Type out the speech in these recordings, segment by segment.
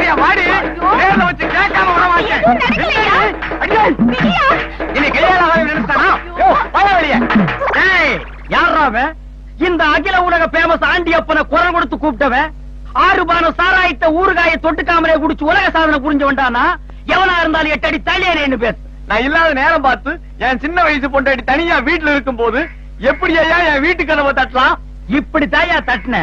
வாடியா வாடி, நேர்ல வச்சு கேட்காம விட மாட்டேன். இன்னைக்கு கையாளாக நினைச்சானா? யாராவன் இந்த அகில உலக பேமஸ் ஆண்டியப்பனை குரல் கொடுத்து கூப்பிட்டவன் 6 பான சாராயத்தை ஊறுகாயை தொட்டுக்காமலே குடிச்சு உலக சாதனை புரிஞ்சு வந்தானா? எவனா இருந்தாலும் 8 அடி தள்ளியேன்னு பேசு. நான் இல்லாத நேரம் பார்த்து என் சின்ன வயசு பொண்டாட்டி தனியா வீட்டுல இருக்கும் போது எப்படி ஐயா என் வீட்டு கதவை தட்டலாம்? இப்படி தாயா தட்டின.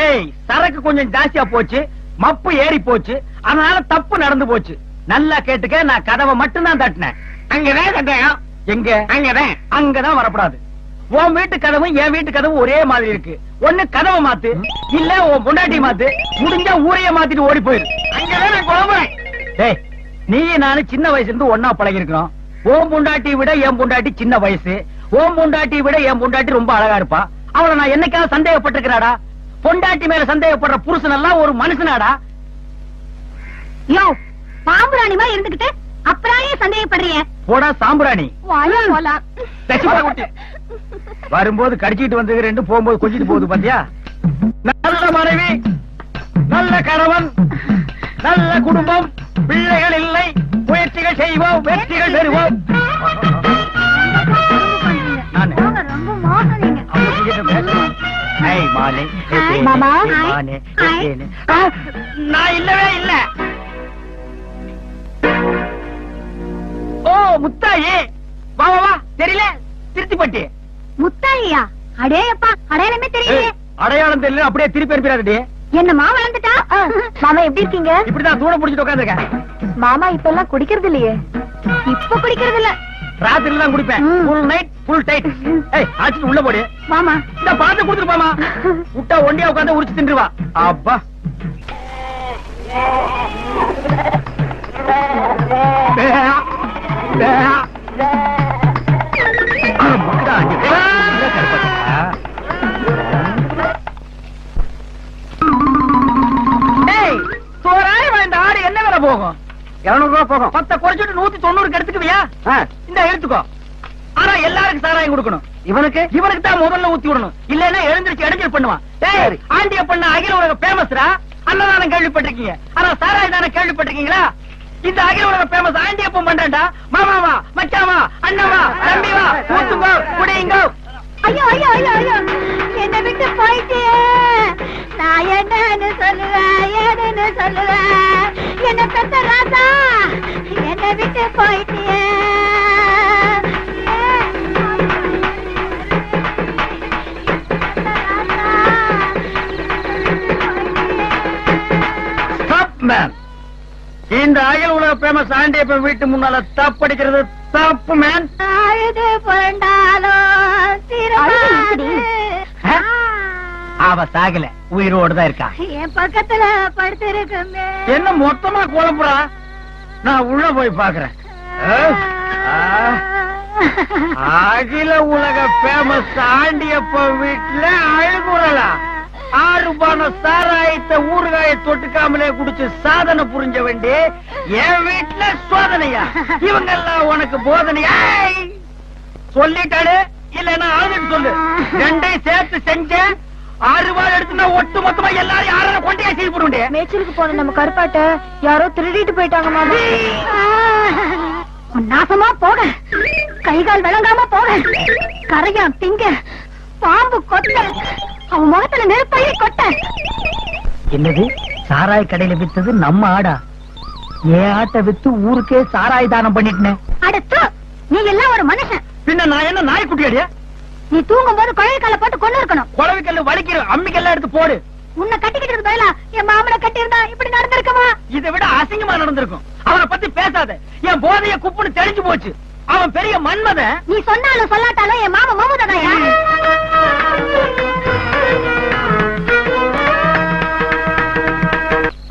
ஏய், சரக்கு கொஞ்சம் ஜாஸ்தியா போச்சு, மப்பு ஏறி போச்சு, அதனால தப்பு நடந்து போச்சு. நல்லா கேட்டுக்க, நான் கதவை மட்டும் தான் தட்டினேன். அங்கதான் தட்டேன். எங்க? அங்கதான். அங்கதான் வரப்படாது. உன் வீட்டு கதவும் என் வீட்டு கதவும் ஒரே மாதிரி இருக்கு. ஒண்ணு கதவை மாத்து, இல்ல உன் பொண்டாட்டி மாத்து, முடிஞ்சா ஊரைய மாத்திட்டு ஓடி போயிரு. அங்கதான் குழம்பு. டேய், நீ நானு சின்ன வயசுல இருந்து ஒன்னா பழகி இருக்கிறோம். ஓம் பொண்டாட்டி விட என் பொண்டாட்டி சின்ன வயசு. ஓம் பொண்டாட்டி விட என் பொண்டாட்டி ரொம்ப அழகா இருப்பா. அவளை நான் என்னைக்காவது சந்தேகப்பட்டிருக்கிறாடா? பொண்டாட்டி மேல சந்தேகப்படுற புருஷன் எல்லாம் ஒரு மனுஷனாடா? யோ, பாம்புராணி மாதிரி இருந்துகிட்டு அப்புறாயே சந்தேகப்படுறிய? போடா சாம்புராணி. போலாம். வரும்போது கடிச்சிட்டு வந்தது ரெண்டு, போகும்போது கொஞ்சிட்டு போகுது பாத்தியா? நல்ல மனைவி, நல்ல கணவன், நல்ல குடும்பம், பிள்ளைகள் இல்லை, முயற்சிகள் செய்வோம், வெற்றிகள் பெறுவோம். நான் இல்லவே இல்ல. ஓ முத்தாயி, வா வா வா. தெரியல, திருத்திப்பட்டி. முத்தாயியா? அடேயப்பா, அடையாளமே தெரியல. அடையாளம் தெரியல, அப்படியே திருப்பி அனுப்பிடாதே. என்னம்மா வளர்ந்துட்டா? மாமா எப்படி இருக்கீங்க? இப்படிதான் தூட புடிச்சிட்டு உட்காந்துருக்கேன். மாமா இப்ப எல்லாம் குடிக்கிறது இல்லையே. இப்ப குடிக்கிறது இல்ல, ராத்திரில தான் குடிப்பேன். Full night full tight. ஏய், ஆச்சு உள்ள போடு. மாமா இந்த பழத்தை கொடுத்துட்டு போமா. விட்டா ஒண்டியா உட்கார்ந்து உரிச்சு தின்றுவா. அப்பா என்ன வேற போகும்? 200 ரூபாய் போகும். 10 குறைச்சிட்டு 190 எடுத்துக்குவியா? இந்த எடுத்துக்கோ. ஆனா எல்லாருக்கும் சாராயம் கொடுக்கணும். இவனுக்கு தான் முதல்ல ஊத்தி விடணும். இல்லன்னா எழுந்திருச்சு இடைஞ்சல் பண்ணுவான். ஏய், ஆண்டிய பண்ண அகில உலக பேமஸ்ரா. அன்னதானம் கேள்விப்பட்டிருக்கீங்க, ஆனா சாராயம் தானே கேள்விப்பட்டிருக்கீங்களா? இந்த அகில உலக பேமஸ் ஆண்டியப்பம் பண்றேன்டா. மாமாவா, மச்சாவா, அண்ணாவா, தம்பிவா, ஊத்துங்க, குடியுங்க. ஐயோ ஐயோ ஐயோ ஐயோ, என்ன விட்டு போயிட்டே. நான் என்னன்னு சொல்லுவேன், ஏன்னு சொல்லுவேன். என்ன பெத்த ராசா, என்ன விட்டு போயிட்டே. இந்த அகில உலக பேமஸ் ஆண்டியப்பன் வீட்டு முன்னால தப்படிக்கிறது தப்பு மேன். அழுது புரண்டாலும் அவ சாகல, உயிரோடு தான் இருக்கா. என் பக்கத்துல படுத்திருக்குமே. என்ன மொத்தமா குழம்புறா? நான் உள்ள போய் பாக்குறேன். அகில உலக பேமஸ் ஆண்டியப்பன் வீட்டுல அழுகுறலா? 6 பான சாராயத்தை ஊறுகாயை தொட்டுக்காமலே குடிச்சு சாதனை புரிஞ்ச வேண்டி என் வீட்டுல சோதனையா? இவங்க எல்லாம் உனக்கு போதனையா? சொல்லிட்டாரு, இல்லன்னா ஆளுன்னு சொல்லு. ரெண்டையும் சேர்த்து செஞ்ச 6 ரூபாய் எடுத்துனா ஒட்டு மொத்தமா எல்லாரும் யாரும் கொண்டையா செய்ய போடுண்டே. மேய்ச்சலுக்கு போன நம்ம கருப்பாட்ட யாரோ திருடிட்டு போயிட்டாங்க மாமா. நாசமா போக, கைகால் விளங்காம போக, கரையா திங்க, பாம்பு கொட்ட, அவன் முகத்துல நெருப்பையை கொட்ட. என்னது? சாராய கடையில வித்தது நம்ம ஆடா? ஏன் ஆட்டை வித்து ஊருக்கே சாராய தானம் பண்ணிட்டேன். அடுத்து நீ எல்லாம் ஒரு மனுஷன். பின்ன நான் என்ன நாய்க்குட்டி அடியா? நீ தூங்கும் போது குழவிக்கல்ல போட்டு கொண்டு இருக்கணும். குழவிக்கல்ல வலிக்கிற அம்மிக்கெல்லாம் எடுத்து போடு. உன்னை கட்டிக்கிட்டு பதிலா என் மாமனை கட்டி இருந்தா இப்படி நடந்திருக்குமா? இதை விட அசிங்கமா நடந்திருக்கும். அவனை பத்தி பேசாத. என் போதைய குப்புன்னு தெரிஞ்சு போச்சு. அவன் பெரிய மன்மதன். நீ சொன்னாலும் சொல்லாட்டாலும் என் மாமா மமுதனையா?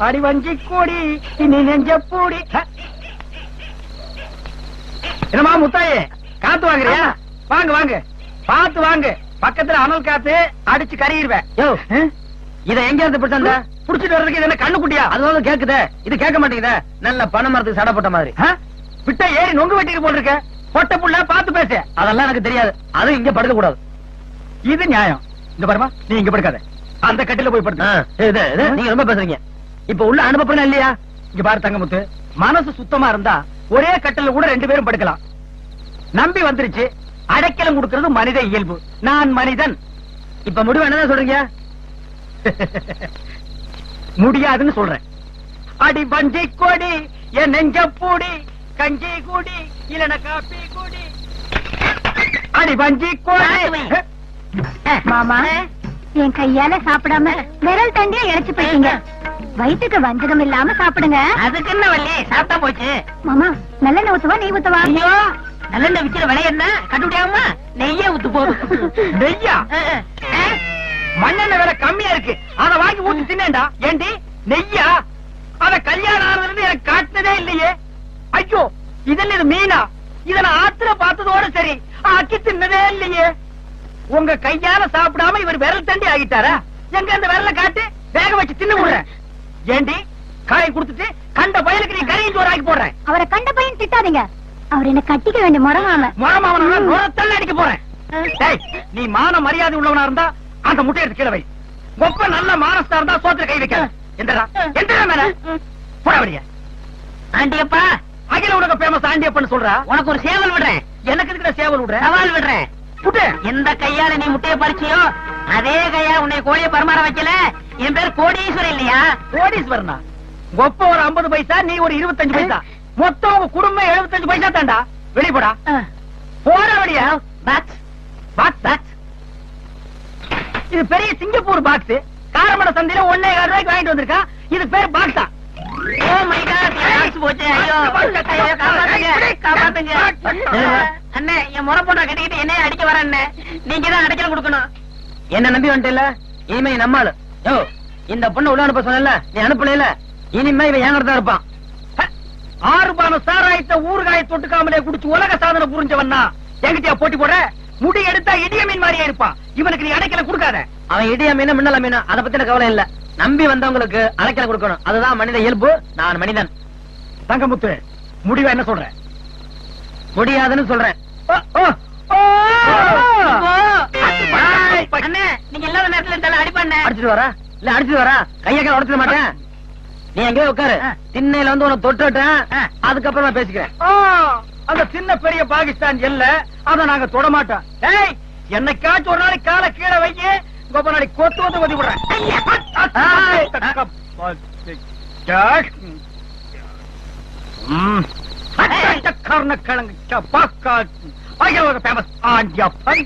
அடி வஞ்சி கூடி இனி நெஞ்ச பூடி. என்னமா முத்தாயே, காத்து வாங்குறியா? வாங்க வாங்க, பாத்து வாங்க. பக்கத்துல அனல் காத்து அடிச்சு கறிடுவேன். இத எங்க இருந்து பிடிச்சா புடிச்சிட்டு வர்றதுக்கு இது என்ன கண்ணு குட்டியா? அதனால கேக்குதே, இது கேட்க மாட்டேங்குதே. நல்ல பண மரத்துக்கு சடப்பட்ட மாதிரி விட்டா ஏறி நொங்கு வெட்டிட்டு போட்டிருக்க. பொட்ட புள்ள பாத்து பேசு. அதெல்லாம் எனக்கு தெரியாது. அது இங்க படுக்க கூடாது. இது நியாயம். இங்க பாருமா, நீ இங்க படுக்காத, அந்த கட்டில போய் படுத்து. நீங்க ரொம்ப பேசுறீங்க. இப்ப உள்ள அனுபவம் இல்லையா? இங்க பாரு தங்கமுத்து, மனசு சுத்தமா இருந்தா ஒரே கட்டல கூட 2 பேரும் படுக்கலாம். நம்பி வந்துருச்சு, அடைக்கலம் கொடுக்கிறது மனித இயல்பு. நான் மனிதன். இப்ப முடிவு என்னதான் சொல்றீங்க? முடியாதுன்னு சொல்றேன். அடி பஞ்சி கொடி என் நெஞ்ச பூடி, கஞ்சி கூடி இல்லன காப்பி கூடி. அடி பஞ்சி கொடி. மாமா, என் கையால சாப்பிடாம விரல் தண்டியா இழைச்சு போயிட்டீங்க. வயிற்றுக்கு வஞ்சகம் இல்லாம சாப்பிடுங்க. அதுக்கு என்ன வள்ளி, சாப்பிட்டா போச்சு. மாமா, நல்லெண்ணெய் ஊத்துவா நெய் ஊத்துவா? ஐயோ, நல்லெண்ணெய் விக்கிற விலை என்ன கண்டுபிடியாம நெய்யே ஊத்து போதும். நெய்யா? மண்ணெண்ணெய் விலை கம்மியா இருக்கு, அத வாங்கி ஊத்தி தின்னேன்டா. ஏண்டி நெய்யா? அத கல்யாணம் ஆனதுல எனக்கு காட்டினதே இல்லையே. ஐயோ, இதெல்லாம் இது மீனா? இத நான் ஆத்துல பார்த்ததோட சரி, ஆக்கி தின்னதே இல்லையே. உங்க கையால சாப்பிடாம இவர் விரல் தண்டி ஆகிட்டாரா? எங்க அந்த விரல காட்டு, வேக வச்சு தின்னு விடுறேன். ஏண்டி காய் கொடுத்துட்டு கண்ட பயலுக்கு நீ கரையும் சோறு ஆக்கி போடுறேன். அவரை கண்ட பையன் திட்டாதீங்க. அவர் என்ன கட்டிக்க வேண்டிய முறமாம. முறமாவன நுரத்தள்ள அடிக்க போறேன். டேய், நீ மான மரியாதை உள்ளவனா இருந்தா அந்த முட்டை எடுத்து கீழ வை. ஒப்ப நல்ல மானஸ்தா இருந்தா சோத்துல கை வைக்காத. எந்தடா எந்தடா மேல போடவடியா? ஆண்டியப்பா, அகில உலக பேமஸ் ஆண்டியப்பன்னு சொல்றா. உனக்கு ஒரு சேவல் விடுறேன். எனக்கு இதுக்கு சேவல் விடுறேன். சவால் விடுறேன். புட்டு, எந்த கையால நீ முட்டையை பறிச்சியோ அதே கையா உன்னை கோழியை பரிமாற வைக்கல. என் பேர் கோடீஸ்வரன் இல்லையா? கோடீஸ்வரனா? ஒப்ப ஒரு 50 பைசா, நீ ஒரு 25 பைசா, மொத்தம் உங்க குடும்பம் 75 பைசா தாண்டா. வெளிப்படா, போற வழியா. Box box box. இது பெரிய சிங்கப்பூர் பாக்ஸ். காரமட சந்தையில 1.25 ரூபாய்க்கு வாங்கிட்டு வந்திருக்கா. இது பேர் பாக்ஸா? ஓ மை காட், பாக்ஸ் போச்சு. ஐயோ ஐயோ, காப்பாத்துங்க காப்பாத்துங்க. அண்ணே, என் முறை போட்டா கட்டிக்கிட்டு என்னைய அடிக்க வர அண்ணே. நீங்க தான் அடைக்கலம் கொடுக்கணும். என்ன நம்பி வந்துட்டல, இனிமே நம்மாளு. யோ, இந்த பொண்ணு உள்ள அனுப்ப சொன்னல, நீ அனுப்பல. இனிமே இவன் ஏங்கறதா இருப்பான். 6 பான சாராயத்தை ஊறுகாயை தொட்டுக்காமலே குடிச்சு உலக சாதனை புரிஞ்சவன்னா என்கிட்டயா போட்டி போடுற? முடி எடுத்தா இடிய மீன் மாதிரியே இருப்பான். இவனுக்கு நீ அடைக்கல கொடுக்காத. அவன் இடிய மீன் மின்னல மீன், அத பத்தின கவலை இல்ல. நம்பி வந்தவங்களுக்கு அடைக்கல கொடுக்கணும், அதுதான் மனித இயல்பு. நான் மனிதன். தங்கமுத்து, முடிவா என்ன சொல்ற? முடியாதுன்னு சொல்றேன். அண்ணே, நீங்க இல்லாத நேரத்துல இருந்தாலும் அடிப்பாண்ணே. அடிச்சுட்டு வரா இல்ல அடிச்சுட்டு வரா, கைய கால உடைச்சிட மாட்டேன். நீ எங்கேயோ உட்காரு, திண்ணையில வந்து உனக்கு தொட்டுட்டேன், அதுக்கப்புறம் பேசிக்கிறேன். அந்த சின்ன பெரிய பாகிஸ்தான் எல்ல, அத நாங்க தொட மாட்டோம். ஏய், என்னைக்காச்சும் ஒரு நாளைக்கு காலை கீழே வைக்க கோப நாளைக்கு கொத்து வந்து ஒதி விடுறேன். கர்ணக்கிழங்கு பாக்கா ஃபேமஸ் ஆண்டியப்பன்.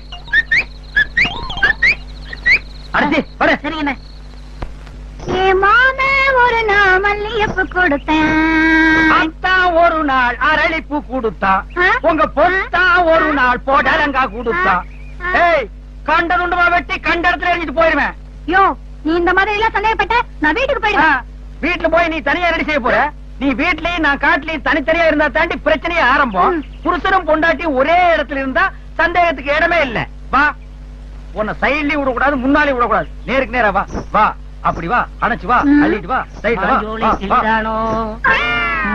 அடிச்சு வர. சரிங்கண்ணே. என் மாம ஒரு நாள் மல்லியப்பு கொடுத்தேன். அத்தா ஒரு நாள் அரளிப்பூ கொடுத்தா, ஆ? உங்க பொத்தா ஒரு நாள் போடலங்கா கொடுத்தா. ஏய், கண்ட துண்டமா வெட்டி கண்ட இடத்துல எரிஞ்சிட்டு போயிருவேன். யோ, நீ இந்த மாதிரி எல்லாம் சந்தேகப்பட்ட நான் வீட்டுக்கு ஆ, போயிடுவேன். வீட்டுல போய் நீ தனியா ரெடி செய்ய போற. நீ வீட்லயும் நான் காட்டுலயும் தனித்தனியா இருந்தா தாண்டி பிரச்சனையே ஆரம்பம். புருஷனும் பொண்டாட்டி ஒரே இடத்துல இருந்தா சந்தேகத்துக்கு இடமே இல்ல. வா, உன்னை சைட்லயும் விடக்கூடாது, முன்னாலே விடக்கூடாது. நேருக்கு நேரா வா. வா, அப்படி வா, அணைச்சு வா, அள்ளிட்டு வா, சைட்ல வா, மாஞ்சோலை வா, வா. கிளிதானோ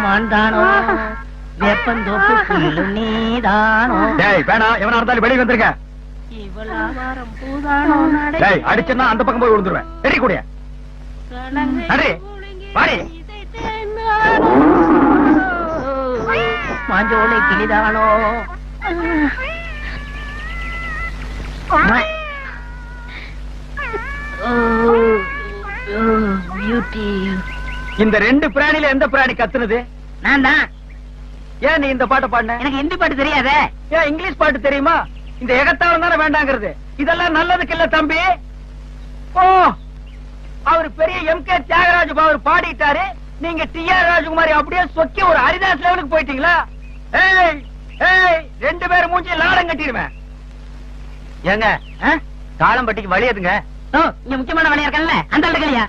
மாந்தானோ வேப்பந்தோப்பு புல்லு நீதானோ. டேய், வேணா, எவனா இருந்தாலும் வெளியே வந்திருக்க. இவளாவாரம் பூதானோ நடை. டேய், அடிச்சேன்னா அந்த பக்கம் போய் விழுந்துருவேன். ரெடி கூடிய நன்றி. வாடி. மாஞ்சோலை கிளிதானோ. பியூட்டி. இந்த 2 பிராணில எந்த பிராணி கத்துனது? நான் தான். ஏன் நீ இந்த பாட்டை பாடின? எனக்கு ஹிந்தி பாட்டு தெரியாதே. ஏன் இங்கிலீஷ் பாட்டு தெரியுமா? இந்த எகத்தாளம் தானே வேண்டாங்கிறது. இதெல்லாம் நல்லதுக்கு இல்ல தம்பி. ஓ, அவர் பெரிய எம்.கே. தியாகராஜ அவர் பாடிட்டாரு, நீங்க டி.ஆர். ராஜகுமாரி அப்படியே சொக்கி ஒரு ஹரிதாஸ் லெவலுக்கு போயிட்டீங்களா? ஏய் ஏய், 2 பேரும் மூஞ்சி லாடம் கட்டிடுவேன். ஏங்க, காளம்பட்டிக்கு வழி எதுங்க? இங்க முக்கியமான வேலையா இருக்கல, அந்த இடத்துலயா?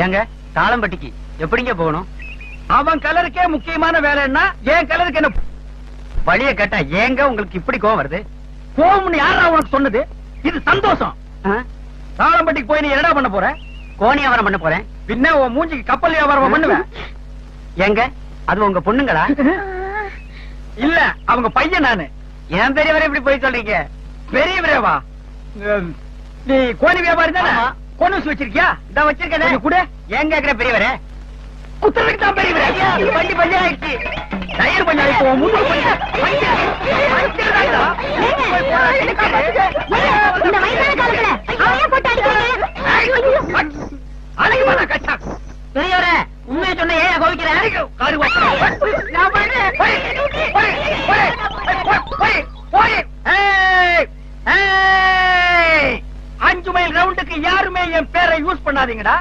ஏங்க, காளம்பட்டிக்கு எப்படிங்க போகணும்? அவன் கலருக்கே முக்கியமான வேலைன்னா என் கலருக்கு என்ன வழிய கேட்டா ஏங்க உங்களுக்கு இப்படி கோவம் வருது? கோவம்னு யாரா உனக்கு சொன்னது? இது சந்தோஷம். காளம்பட்டிக்கு போய் நீ என்னடா பண்ண போற? கோணி வியாபாரம் பண்ண போறேன். பின்ன உன் மூஞ்சிக்கு கப்பல் வியாபாரம் பண்ணுவேன். எங்க அது உங்க பொண்ணுங்களா? இல்ல, அவங்க பையன் நானு. என் பெரியவரை இப்படி போய் சொல்றீங்க? பெரியவரேவா? நீ கோணி வியாபாரி தானே? ஆமா. கொண்டு வச்சிருக்கியா? இந்த வச்சிருக்கேன் கொஞ்சம் கொடு. ஏன் கேக்குற பெரியவரே? குத்துறதுக்கு தான் பெரியவரே. ஐயா, வண்டி பஞ்சாயிடுச்சு. டயர் பஞ்சாயத்து உன் முதுகு பஞ்சாயத்து. இந்த வயசான காலத்துல அவனையே போட்டு அடிக்கிறீங்க. அழகுமான கச்சா பெரியவரே, உண்மையை சொன்ன ஏன் கோவிக்கிற? நான் பண்றேன். அஞ்சு மைல் ரவுண்டுக்கு யாருமே என் பேரை யூஸ் பண்ணாதீங்கடா.